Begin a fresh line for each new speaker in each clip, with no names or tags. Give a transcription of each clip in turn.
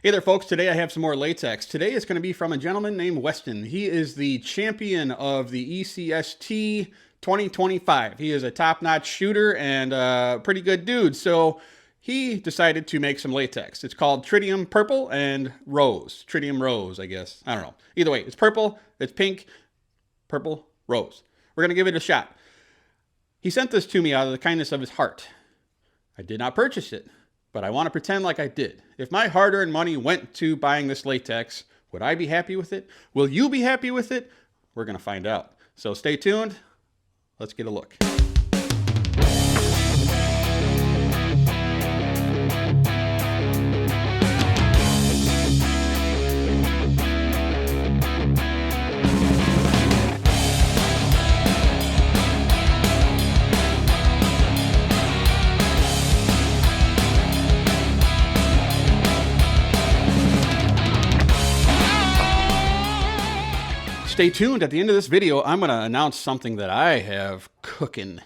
Hey there, folks. Today I have some more latex. Today it's going to be from a gentleman named Weston. He is the champion of the ECST 2025. He is a top-notch shooter and a pretty good dude. So he decided to make some latex. It's called Tritium Purple and Rose. Tritium Rose, I guess. I don't know. Either way, it's purple, it's pink, purple, rose. We're going to give it a shot. He sent this to me out of the kindness of his heart. I did not purchase it, but I want to pretend like I did. If my hard-earned money went to buying this latex, would I be happy with it? Will you be happy with it? We're going to find out. So stay tuned. Let's get a look. Stay tuned. At the end of this video, I'm going to announce something that I have cooking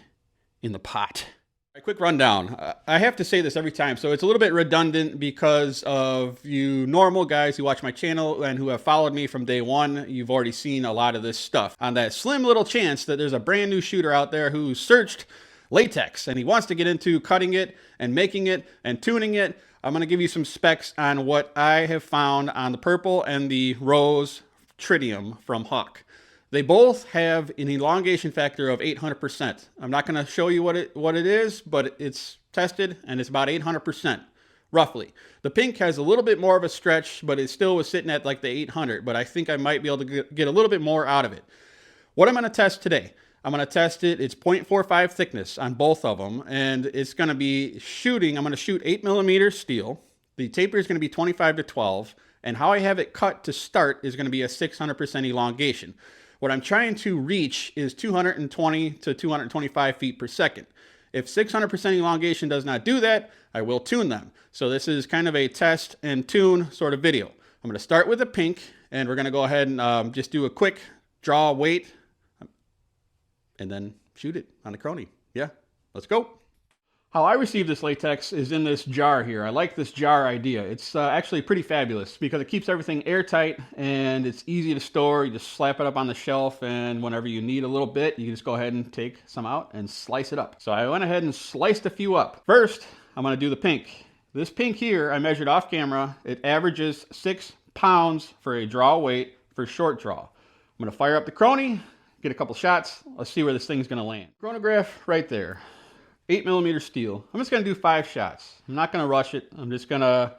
in the pot. A quick rundown. I have to say this every time, so it's a little bit redundant because of you normal guys who watch my channel and who have followed me from day one. You've already seen a lot of this stuff. On that slim little chance that there's a brand new shooter out there who searched latex and he wants to get into cutting it and making it and tuning it, I'm going to give you some specs on what I have found on the purple and the rose Tritium from Hawk. They both have an elongation factor of 800%. I'm not going to show you what it is, but it's tested and it's about 800%, roughly. The pink has a little bit more of a stretch, but it still was sitting at like the 800, but I think I might be able to get a little bit more out of it. What I'm going to test today, I'm going to test it. It's 0.45 thickness on both of them, and it's going to be shooting. I'm going to shoot 8mm steel. The taper is going to be 25 to 12. And how I have it cut to start is going to be a 600% elongation. What I'm trying to reach is 220 to 225 feet per second. If 600% elongation does not do that, I will tune them. So this is kind of a test and tune sort of video. I'm going to start with the pink, and we're going to go ahead and just do a quick draw weight, and then shoot it on the crony. Yeah, let's go. How I received this latex is in this jar here. I like this jar idea. It's actually pretty fabulous because it keeps everything airtight and it's easy to store. You just slap it up on the shelf, and whenever you need a little bit, you can just go ahead and take some out and slice it up. So I went ahead and sliced a few up. First, I'm going to do the pink. This pink here, I measured off camera. It averages 6 pounds for a draw weight for short draw. I'm going to fire up the crony, get a couple shots. Let's see where this thing's going to land. Chronograph right there. 8mm steel. I'm just going to do 5 shots. I'm not going to rush it. I'm just going to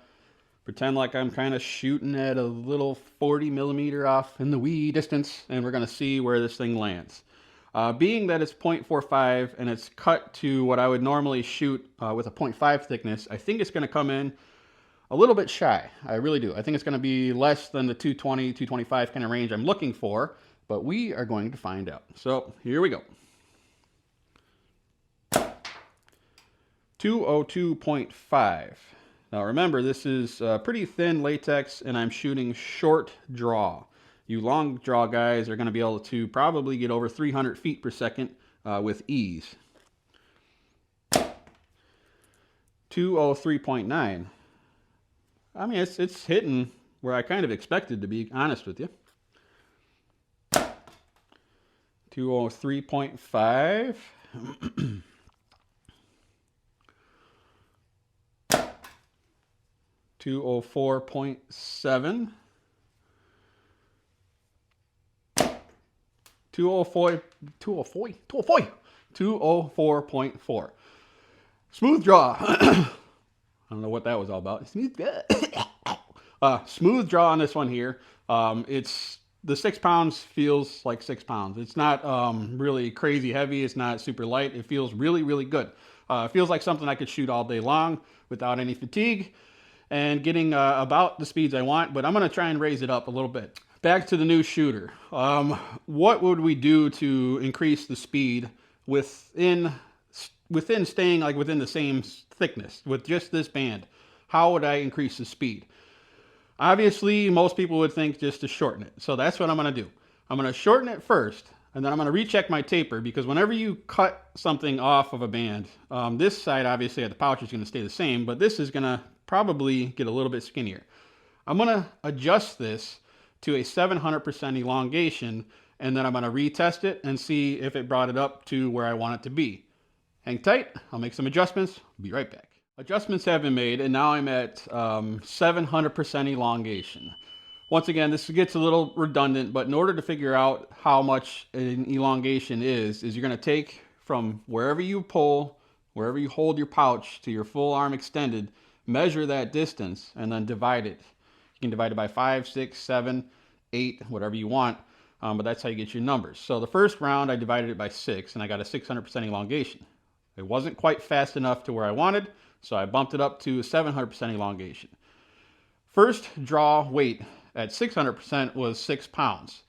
pretend like I'm kind of shooting at a little 40mm off in the wee distance, and we're going to see where this thing lands. Being that it's 0.45 and it's cut to what I would normally shoot with a 0.5 thickness, I think it's going to come in a little bit shy. I really do. I think it's going to be less than the 220, 225 kind of range I'm looking for, but we are going to find out. So here we go. 202.5. Now remember, this is pretty thin latex and I'm shooting short draw. You long draw guys are going to be able to probably get over 300 feet per second with ease. 203.9. I mean, it's hitting where I kind of expected, to be honest with you. 203.5. 204.7, 204.4. Smooth draw. I don't know what that was all about. Smooth draw on this one here. It's the 6 pounds feels like 6 pounds. It's not really crazy heavy. It's not super light. It feels really, really good. It feels like something I could shoot all day long without any fatigue and getting about the speeds I want, but I'm going to try and raise it up a little bit. Back to the new shooter. What would we do to increase the speed within staying like within the same thickness with just this band? How would I increase the speed? Obviously, most people would think just to shorten it. So that's what I'm going to do. I'm going to shorten it first, and then I'm going to recheck my taper, because whenever you cut something off of a band, this side obviously at the pouch is going to stay the same, but this is going to probably get a little bit skinnier. I'm gonna adjust this to a 700% elongation, and then I'm gonna retest it and see if it brought it up to where I want it to be. Hang tight, I'll make some adjustments, be right back. Adjustments have been made, and now I'm at 700% elongation. Once again, this gets a little redundant, but in order to figure out how much an elongation is you're gonna take from wherever you pull, wherever you hold your pouch to your full arm extended, measure that distance, and then divide it. You can divide it by 5, 6, 7, 8, whatever you want, but that's how you get your numbers. So the first round, I divided it by 6, and I got a 600% elongation. It wasn't quite fast enough to where I wanted, so I bumped it up to 700% elongation. First draw weight at 600% was 6 pounds.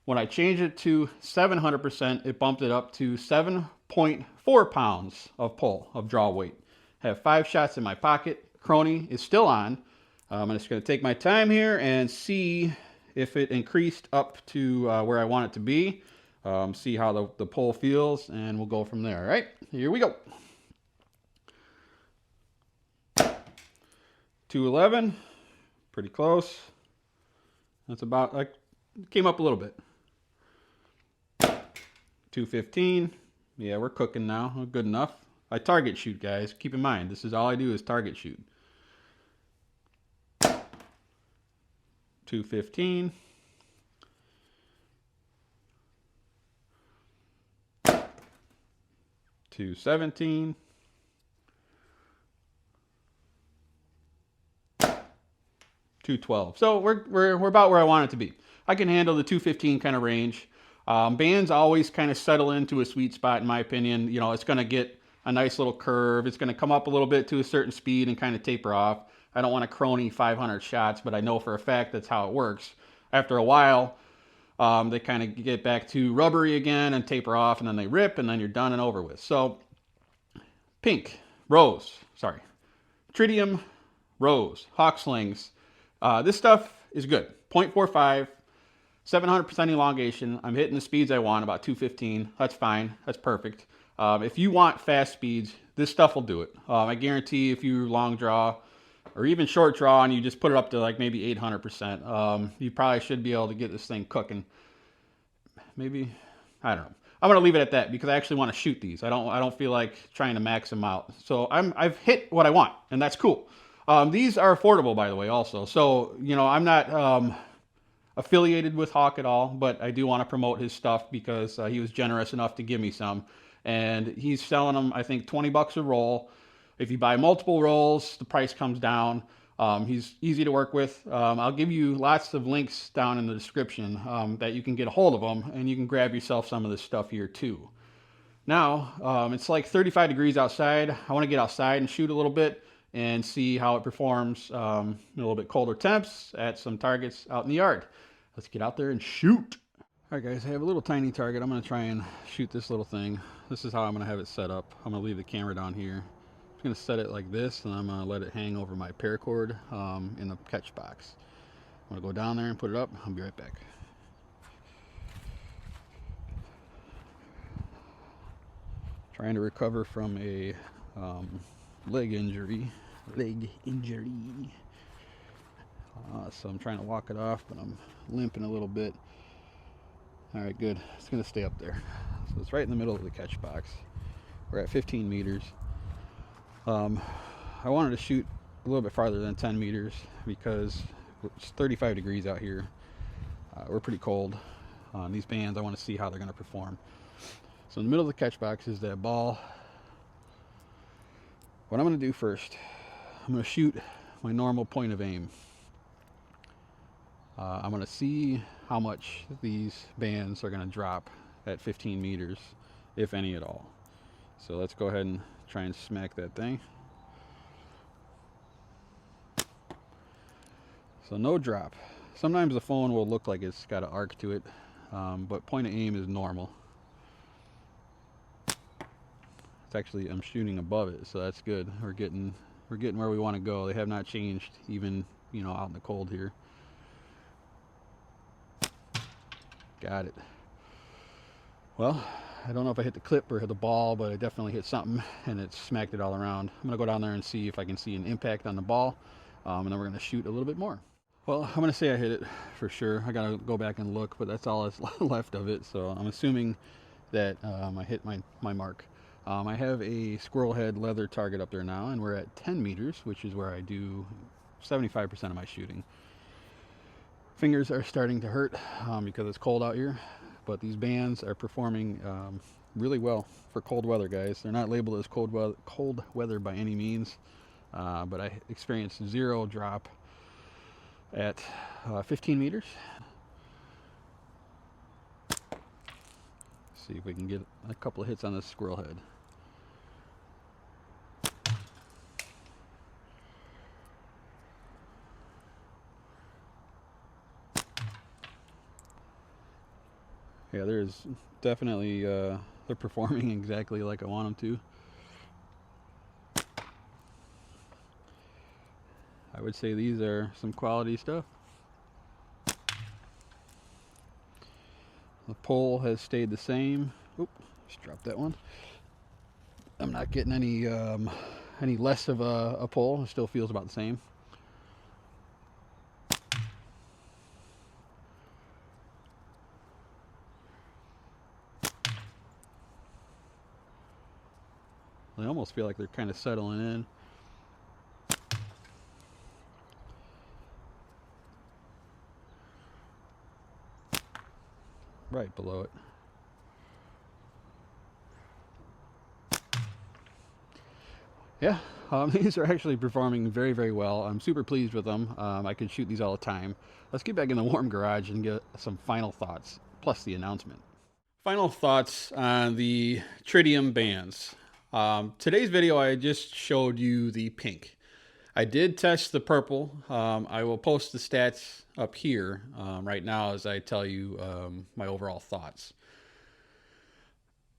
When I changed it to 700%, it bumped it up to 7.4 pounds of pull, of draw weight. I have 5 shots in my pocket. Crony is still on. I'm just going to take my time here and see if it increased up to where I want it to be. See how the pull feels, and we'll go from there. All right, here we go. 211, pretty close. That's about, like, came up a little bit. 215, yeah, we're cooking now, good enough. I target shoot, guys, keep in mind, this is all I do is target shoot. 215. 217. 212. So we're about where I want it to be. I can handle the 215 kind of range. Bands always kind of settle into a sweet spot, in my opinion. You know, it's going to get a nice little curve. It's going to come up a little bit to a certain speed and kind of taper off. I don't want to crony 500 shots, but I know for a fact that's how it works. After a while, they kind of get back to rubbery again and taper off, and then they rip, and then you're done and over with. So, Tritium Rose, Hawk Slings. This stuff is good. 0.45, 700% elongation. I'm hitting the speeds I want, about 215. That's fine. That's perfect. If you want fast speeds, this stuff will do it. I guarantee if you long draw or even short draw and you just put it up to like maybe 800%, you probably should be able to get this thing cooking. Maybe, I don't know. I'm going to leave it at that because I actually want to shoot these. I don't feel like trying to max them out. So I've hit what I want, and that's cool. These are affordable, by the way, also. So, you know, I'm not affiliated with Hawk at all, but I do want to promote his stuff because he was generous enough to give me some. And he's selling them, I think, 20 bucks a roll. If you buy multiple rolls, the price comes down. He's easy to work with. I'll give you lots of links down in the description that you can get a hold of them, and you can grab yourself some of this stuff here too. Now, it's like 35 degrees outside. I want to get outside and shoot a little bit and see how it performs in a little bit colder temps at some targets out in the yard. Let's get out there and shoot. All right, guys, I have a little tiny target. I'm going to try and shoot this little thing. This is how I'm going to have it set up. I'm going to leave the camera down here. I'm going to set it like this, and I'm going to let it hang over my paracord in the catch box. I'm going to go down there and put it up. I'll be right back. Trying to recover from a leg injury. So I'm trying to walk it off, but I'm limping a little bit. All right, good. It's going to stay up there. So it's right in the middle of the catch box. We're at 15 meters. I wanted to shoot a little bit farther than 10 meters because it's 35 degrees out here. We're pretty cold. On these bands, I want to see how they're going to perform. So in the middle of the catch box is that ball. What I'm going to do first, I'm going to shoot my normal point of aim. I'm going to see how much these bands are going to drop at 15 meters, if any at all. So let's go ahead and try and smack that thing. So no drop. Sometimes the phone will look like it's got an arc to it, but point of aim is normal. It's actually, I'm shooting above it, so that's good. We're getting where we want to go. They have not changed, even, you know, out in the cold here. Got it. Well, I don't know if I hit the clip or hit the ball, but I definitely hit something, and it smacked it all around. I'm going to go down there and see if I can see an impact on the ball, and then we're going to shoot a little bit more. Well, I'm gonna say I hit it for sure. I gotta go back and look, but that's all that's left of it. So I'm assuming that I hit my mark. I have a squirrel head leather target up there now, and we're at 10 meters, which is where I do 75% of my shooting. Fingers are starting to hurt because it's cold out here, but these bands are performing really well for cold weather, guys. They're not labeled as cold weather by any means, but I experienced 0 drop at 15 meters. See if we can get a couple of hits on this squirrel head. Yeah, there's definitely, they're performing exactly like I want them to. I would say these are some quality stuff. The pull has stayed the same. Oop, just dropped that one. I'm not getting any less of a pull. It still feels about the same. They almost feel like they're kind of settling in. Right below it. Yeah, these are actually performing very, very well. I'm super pleased with them. I can shoot these all the time. Let's get back in the warm garage and get some final thoughts, plus the announcement. Final thoughts on the tritium bands. Today's video, I just showed you the pink. I did test the purple. I will post the stats up here right now as I tell you my overall thoughts.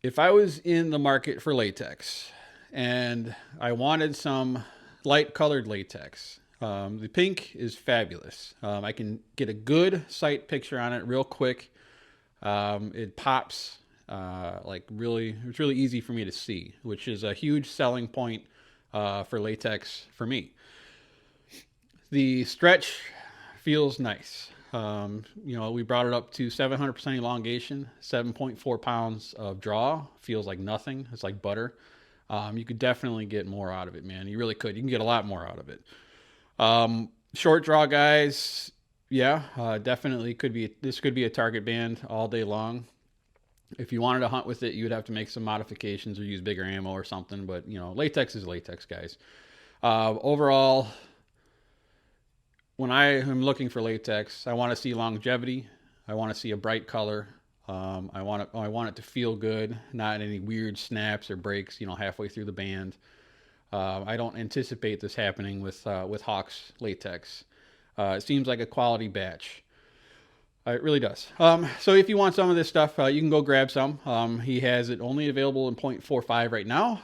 If I was in the market for latex and I wanted some light colored latex, the pink is fabulous. I can get a good sight picture on it real quick. It pops like really, it's really easy for me to see, which is a huge selling point for latex for me. The stretch feels nice. You know, we brought it up to 700% elongation, 7.4 pounds of draw. Feels like nothing. It's like butter. You could definitely get more out of it, man. You really could. You can get a lot more out of it. Short draw guys, yeah, definitely could be. This could be a target band all day long. If you wanted to hunt with it, you would have to make some modifications or use bigger ammo or something. But you know, latex is latex, guys. Overall, when I am looking for latex, I want to see longevity. I want to see a bright color. I want it to feel good, not any weird snaps or breaks, you know, halfway through the band. I don't anticipate this happening with Hawk's latex. It seems like a quality batch. It really does. So if you want some of this stuff, you can go grab some. He has it only available in 0.45 right now,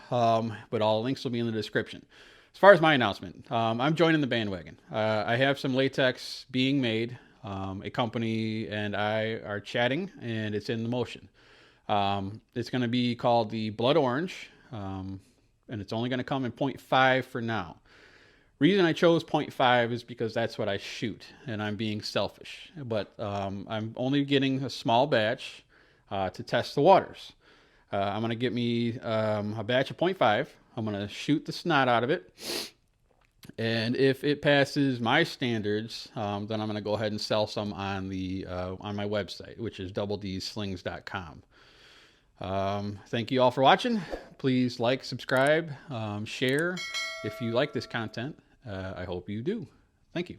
but all links will be in the description. As far as my announcement, I'm joining the bandwagon. I have some latex being made. A company and I are chatting, and it's in the motion. It's going to be called the Blood Orange, and it's only going to come in 0.5 for now. Reason I chose 0.5 is because that's what I shoot, and I'm being selfish. But I'm only getting a small batch to test the waters. I'm going to get me a batch of 0.5. I'm going to shoot the snot out of it. And if it passes my standards, then I'm going to go ahead and sell some on my website, which is doubledslings.com. Thank you all for watching. Please like, subscribe, share if you like this content. I hope you do. Thank you.